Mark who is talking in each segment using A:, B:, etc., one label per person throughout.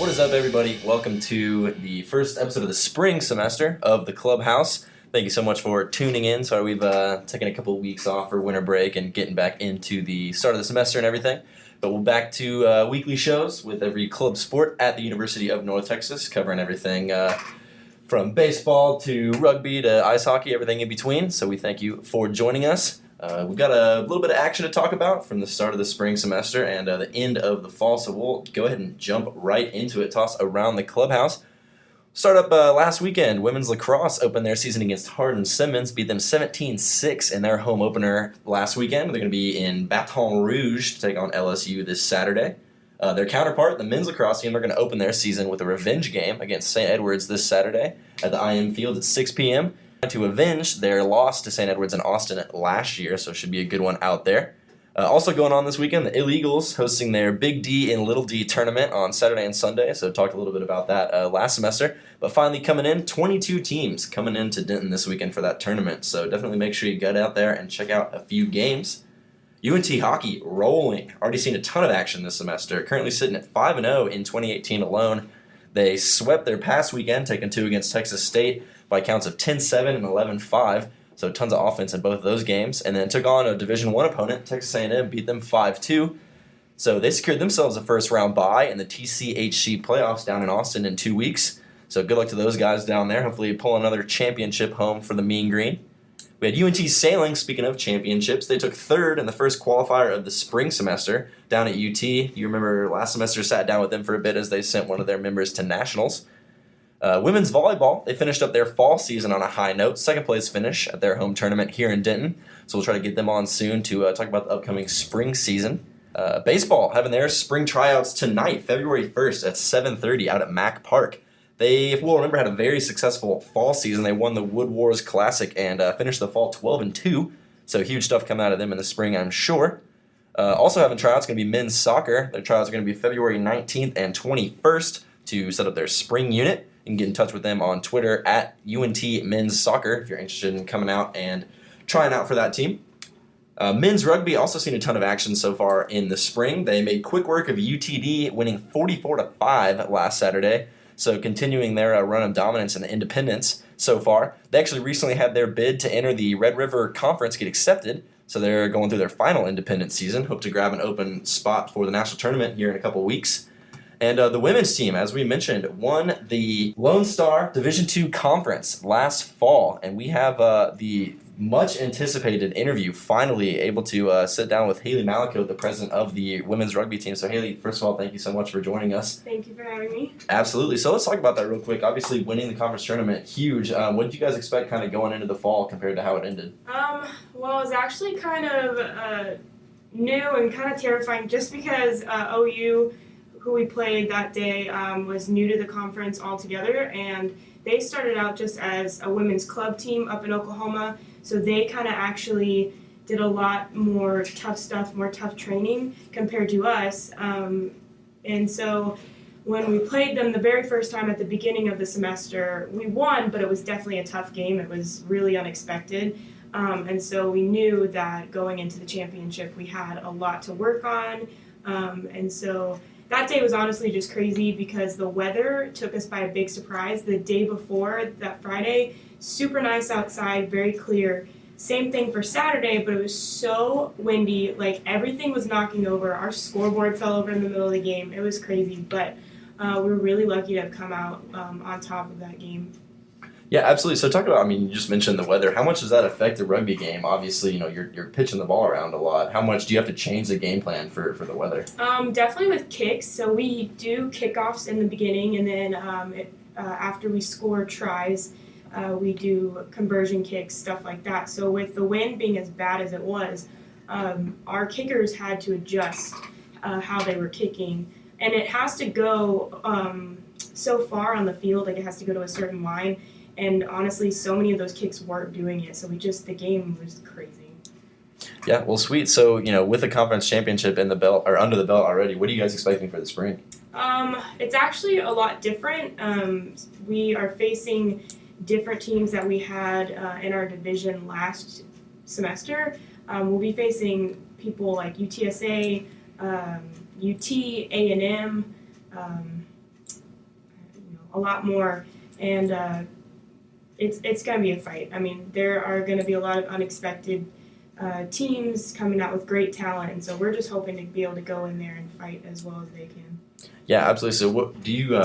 A: What is up, everybody? Welcome to the first episode of the spring semester of the Clubhouse. Thank you so much for tuning in. Sorry we've taken a couple of weeks off for winter break and getting back into the start of the semester and everything. But we're back to weekly shows with every club sport at the University of North Texas, covering everything from baseball to rugby to ice hockey, everything in between. So we thank you for joining us. We've got a little bit of action to talk about from the start of the spring semester and the end of the fall, so we'll go ahead and jump right into it, toss around the Clubhouse. Start up last weekend. Women's lacrosse opened their season against Hardin Simmons, beat them 17-6 in their home opener last weekend. They're going to be in Baton Rouge to take on LSU this Saturday. Their counterpart, the men's lacrosse team, are going to open their season with a revenge game against St. Edwards this Saturday at the IM Field at 6 p.m. to avenge their loss to St. Edwards in Austin last year, so it should be a good one out there. Also going on this weekend, the Illegals hosting their Big D and Little D tournament on Saturday and Sunday, so talked a little bit about that last semester. But finally coming in, 22 teams coming into Denton this weekend for that tournament, so definitely make sure you get out there and check out a few games. UNT hockey rolling, already seen a ton of action this semester, currently sitting at 5-0 in 2018 alone. They swept their past weekend, taking 2 against Texas State by counts of 10-7 and 11-5, so tons of offense in both of those games, and then took on a Division I opponent, Texas A&M, beat them 5-2. So they secured themselves a first-round bye in the TCHC playoffs down in Austin in 2 weeks. So good luck to those guys down there. Hopefully pull another championship home for the Mean Green. We had UNT sailing, speaking of championships. They took third in the first qualifier of the spring semester down at UT. You remember last semester sat down with them for a bit as they sent one of their members to nationals. Women's volleyball, they finished up their fall season on a high note. Second place finish at their home tournament here in Denton. So we'll try to get them on soon to talk about the upcoming spring season. Baseball having their spring tryouts tonight, February 1st at 7:30 out at Mack Park. They, if we'll remember, had a very successful fall season. They won the Wood Wars Classic and finished the fall 12-2. So huge stuff coming out of them in the spring, I'm sure. Also having tryouts going to be men's soccer. Their tryouts are going to be February 19th and 21st to set up their spring unit. You can get in touch with them on Twitter at UNT Men's Soccer if you're interested in coming out and trying out for that team. Men's rugby also seen a ton of action so far in the spring. They made quick work of UTD, winning 44-5 last Saturday. So continuing their run of dominance in the independents so far. They actually recently had their bid to enter the Red River Conference get accepted. So they're going through their final independent season. Hope to grab an open spot for the national tournament here in a couple weeks. And the women's team, as we mentioned, won the Lone Star Division II Conference last fall. And we have the much-anticipated interview finally able to sit down with Haley Malako, the president of the women's rugby team. So, Haley, first of all, thank you so much for joining us.
B: Thank you for having me.
A: Absolutely. So let's talk about that real quick. Obviously, winning the conference tournament, huge. What did you guys expect kind of going into the fall compared to how it ended?
B: Well, it was actually kind of new and kind of terrifying just because OU, who we played that day, was new to the conference altogether, and they started out just as a women's club team up in Oklahoma, so they kind of actually did a lot more tough stuff, more tough training compared to us, and so when we played them the very first time at the beginning of the semester, we won, but it was definitely a tough game. It was really unexpected, and so we knew that going into the championship we had a lot to work on, and so that day was honestly just crazy because the weather took us by a big surprise. The day before, that Friday, super nice outside, very clear. Same thing for Saturday, but it was so windy, like everything was knocking over. Our scoreboard fell over in the middle of the game. It was crazy, but we were really lucky to have come out on top of that game.
A: Yeah, absolutely. So talk about, you just mentioned the weather. How much does that affect the rugby game? Obviously, you're pitching the ball around a lot. How much do you have to change the game plan for the weather?
B: Definitely with kicks. So we do kickoffs in the beginning, and then after we score tries, we do conversion kicks, stuff like that. So with the wind being as bad as it was, our kickers had to adjust how they were kicking. And it has to go so far on the field, like it has to go to a certain line. And honestly, so many of those kicks weren't doing it. So the game was crazy.
A: Yeah, well, sweet. So, with the conference championship in the belt or under the belt already, what are you guys expecting for the spring?
B: It's actually a lot different. We are facing different teams that we had in our division last semester. We'll be facing people like UTSA, UT, A&M, a lot more, and it's going to be a fight. I mean, there are going to be a lot of unexpected teams coming out with great talent, and so we're just hoping to be able to go in there and fight as well as they can.
A: Yeah, absolutely. So what do you,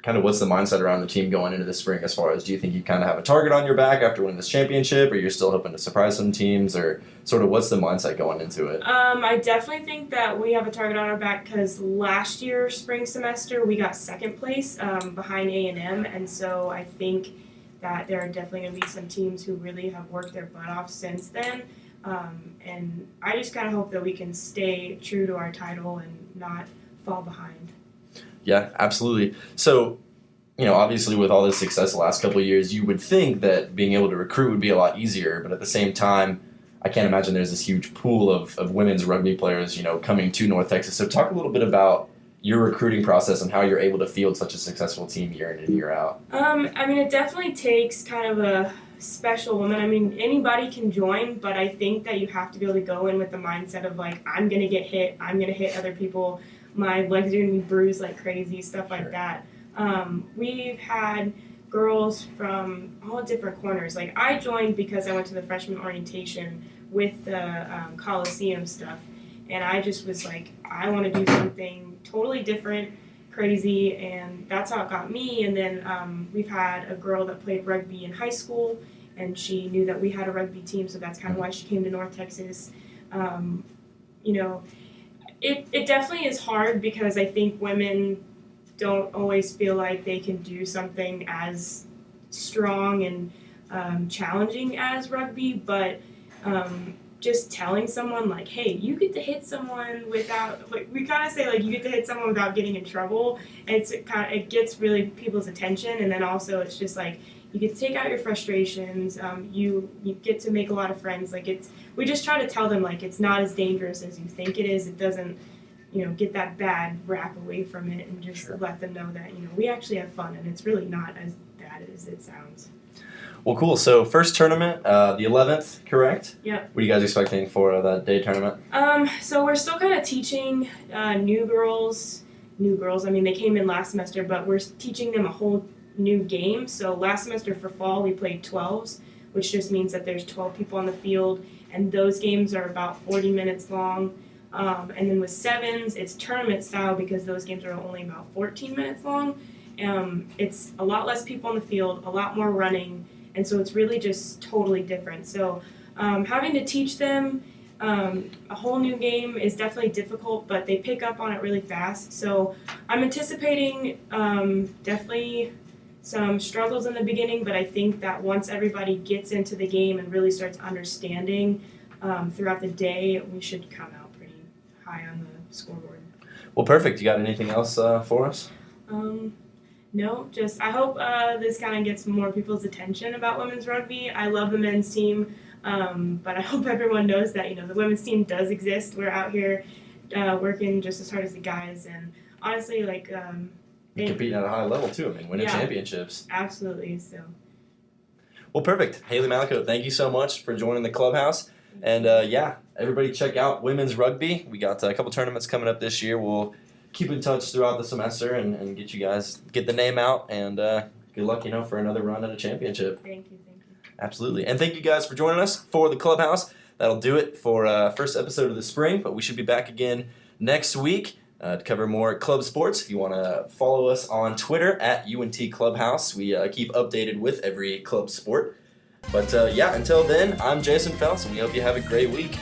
A: kind of what's the mindset around the team going into the spring as far as, do you think you kind of have a target on your back after winning this championship, or you're still hoping to surprise some teams, or sort of what's the mindset going into it?
B: I definitely think that we have a target on our back because last year, spring semester, we got second place behind A&M, and so I think that there are definitely going to be some teams who really have worked their butt off since then. And I just kind of hope that we can stay true to our title and not fall behind.
A: Yeah, absolutely. So, obviously with all this success the last couple of years, you would think that being able to recruit would be a lot easier, but at the same time, I can't imagine there's this huge pool of women's rugby players, coming to North Texas. So talk a little bit about your recruiting process and how you're able to field such a successful team year in and year out.
B: It definitely takes kind of a special woman. Anybody can join, but I think that you have to be able to go in with the mindset of like, I'm going to get hit, I'm going to hit other people, my legs are going to be bruised like crazy, stuff like that. We've had girls from all different corners. Like, I joined because I went to the freshman orientation with the Coliseum stuff, and I just was like, I want to do something totally different, crazy, and that's how it got me. And then we've had a girl that played rugby in high school, and she knew that we had a rugby team, so that's kind of why she came to North Texas. It definitely is hard because I think women don't always feel like they can do something as strong and challenging as rugby, but just telling someone like, hey, you get to hit someone without, like, we kind of say like, you get to hit someone without getting in trouble, and it gets really people's attention, and then also it's just like, you get to take out your frustrations, you get to make a lot of friends. Like, we just try to tell them like, it's not as dangerous as you think it is. It doesn't, get that bad rap away from it, and just let them know that, we actually have fun, and it's really not as bad as it sounds.
A: Well, cool. So first tournament, the 11th, correct?
B: Yeah.
A: What are you guys expecting for that day tournament?
B: So we're still kind of teaching new girls. They came in last semester, but we're teaching them a whole new game. So last semester for fall, we played 12s, which just means that there's 12 people on the field, and those games are about 40 minutes long. And then with 7s, it's tournament style because those games are only about 14 minutes long. It's a lot less people on the field, a lot more running, and so it's really just totally different. So having to teach them a whole new game is definitely difficult, but they pick up on it really fast. So I'm anticipating definitely some struggles in the beginning, but I think that once everybody gets into the game and really starts understanding throughout the day, we should come out pretty high on the scoreboard.
A: Well, perfect. You got anything else for us?
B: No, just I hope this kind of gets more people's attention about women's rugby. I love the men's team, but I hope everyone knows that, the women's team does exist. We're out here working just as hard as the guys, and honestly, like...
A: competing at a high level, too. Winning championships.
B: Absolutely, so...
A: Well, perfect. Haley Malico, thank you so much for joining the Clubhouse. And, everybody check out women's rugby. We got a couple tournaments coming up this year. We'll keep in touch throughout the semester and get the name out, and good luck, for another run at a championship.
B: Thank you.
A: Absolutely. And thank you guys for joining us for the Clubhouse. That'll do it for first episode of the spring, but we should be back again next week to cover more club sports. If you want to follow us on Twitter at UNT Clubhouse, we keep updated with every club sport. But until then, I'm Jason Phelps, and we hope you have a great week.